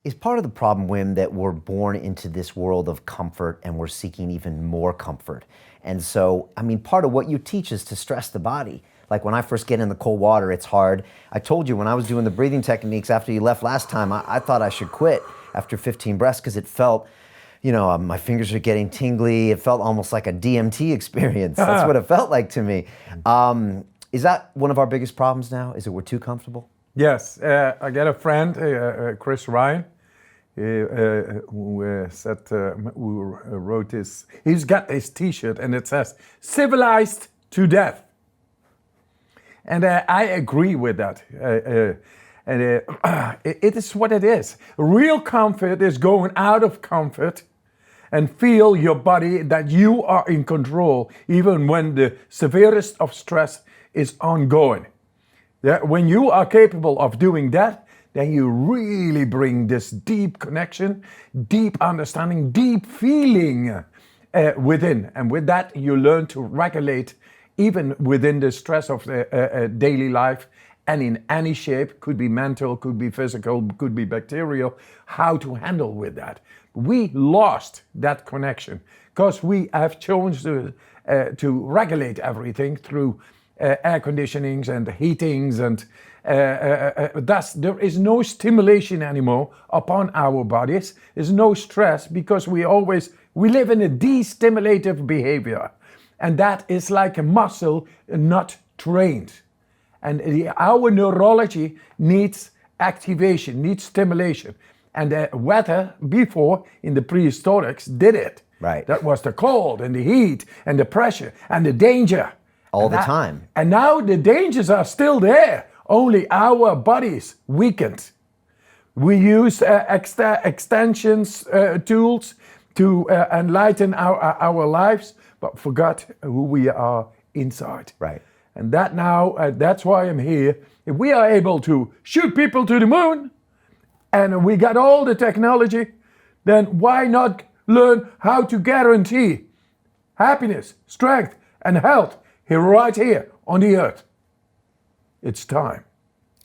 Is part of the problem, Wim, that we're born into this world of comfort and we're seeking even more comfort? And so, I mean, part of what you teach is to stress the body. Like when I first get in the cold water, it's hard. I told you when I was doing the breathing techniques after you left last time, I thought I should quit after 15 breaths because it felt, my fingers are getting tingly. It felt almost like a DMT experience. That's what it felt like to me. Is that one of our biggest problems now? Is that we're too comfortable? Yes, I got a friend, Chris Ryan, who wrote this. He's got this T-shirt and it says "Civilized to Death," and I agree with that. It is what it is. Real comfort is going out of comfort and feel your body that you are in control, even when the severest of stress is ongoing. When you are capable of doing that, then you really bring this deep connection, deep understanding, deep feeling within. And with that, you learn to regulate even within the stress of the daily life and in any shape, could be mental, could be physical, could be bacterial, how to handle with that. We lost that connection because we have chosen to regulate everything through air conditionings and heatings, and thus there is no stimulation anymore upon our bodies. There's no stress because we live in a destimulative behavior, and that is like a muscle not trained. And our neurology needs activation, needs stimulation. And the weather before in the prehistorics did it. Right. That was the cold and the heat and the pressure and the danger. All the time. And now the dangers are still there, only our bodies weakened. We use extensions tools to enlighten our lives, but forgot who we are inside. Right. And that now, that's why I'm here. If we are able to shoot people to the moon, and we got all the technology, then why not learn how to guarantee happiness, strength, and health right here on the earth? It's time.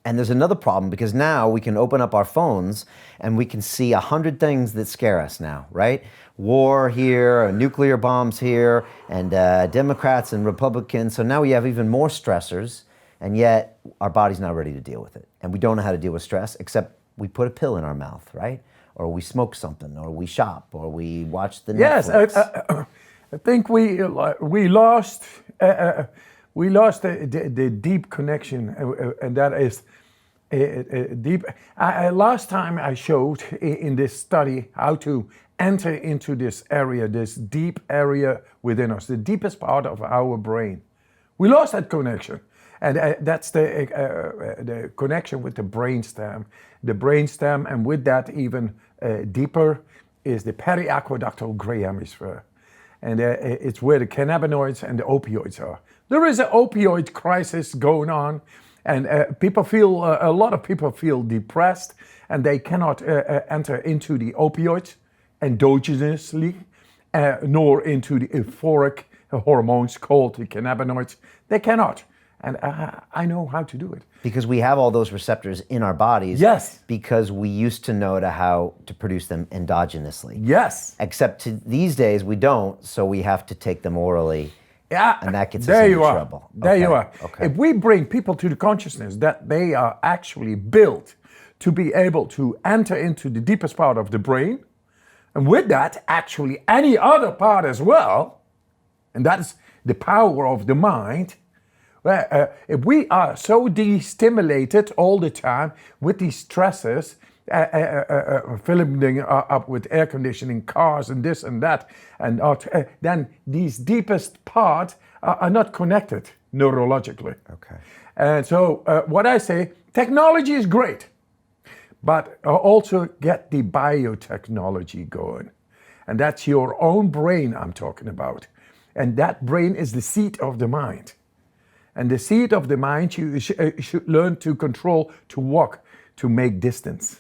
And there's another problem because now we can open up our phones and we can see 100 things that scare us now, right? War here, nuclear bombs here, and Democrats and Republicans. So now we have even more stressors, and yet our body's not ready to deal with it. And we don't know how to deal with stress except we put a pill in our mouth, right? Or we smoke something, or we shop, or we watch the Netflix. Yes, I think we lost the deep connection, and that is deep. Last time I showed in this study how to enter into this area, this deep area within us, the deepest part of our brain. We lost that connection, and that's the connection with the brainstem. The brainstem, and with that even deeper, is the periaqueductal gray hemisphere. And it's where the cannabinoids and the opioids are. There is an opioid crisis going on, and a lot of people feel depressed, and they cannot enter into the opioids endogenously, nor into the euphoric hormones called the cannabinoids. They cannot. And I know how to do it. Because we have all those receptors in our bodies. Yes. Because we used to know how to produce them endogenously. Yes. Except these days we don't, so we have to take them orally. Yeah. And that gets us into trouble. There you are. Okay. If we bring people to the consciousness that they are actually built to be able to enter into the deepest part of the brain, and with that, actually any other part as well, and that is the power of the mind. If we are so destimulated all the time with these stresses, filling up with air conditioning, cars, and this and that, and then these deepest parts are not connected neurologically. Okay. And so what I say, technology is great, but also get the biotechnology going. And that's your own brain I'm talking about. And that brain is the seat of the mind. And the seat of the mind you should learn to control, to walk, to make distance.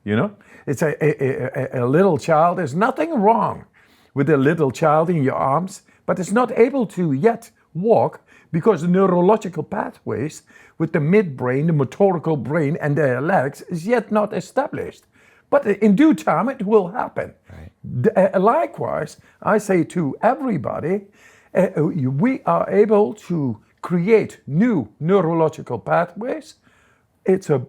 You know, it's a little child. There's nothing wrong with a little child in your arms, but it's not able to yet walk because the neurological pathways with the midbrain, the motorical brain, and their legs is yet not established. But in due time, it will happen. Likewise, I say to everybody, we are able to create new neurological pathways. It's a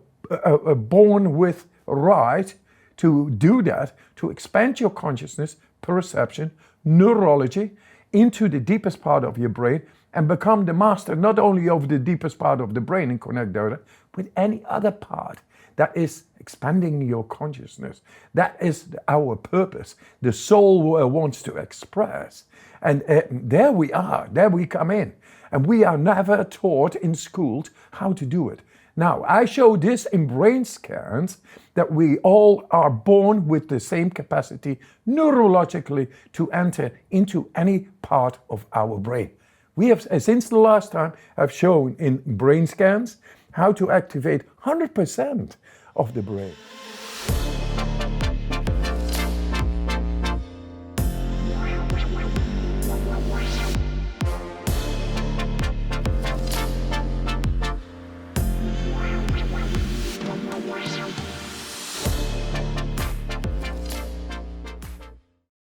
born with right to do that, to expand your consciousness, perception, neurology into the deepest part of your brain and become the master not only of the deepest part of the brain and connect there with any other part that is expanding your consciousness. That is our purpose. The soul wants to express. And there we are, there we come in. And we are never taught in schools how to do it. Now, I show this in brain scans that we all are born with the same capacity neurologically to enter into any part of our brain. We have, since the last time, have shown in brain scans how to activate 100% of the brain.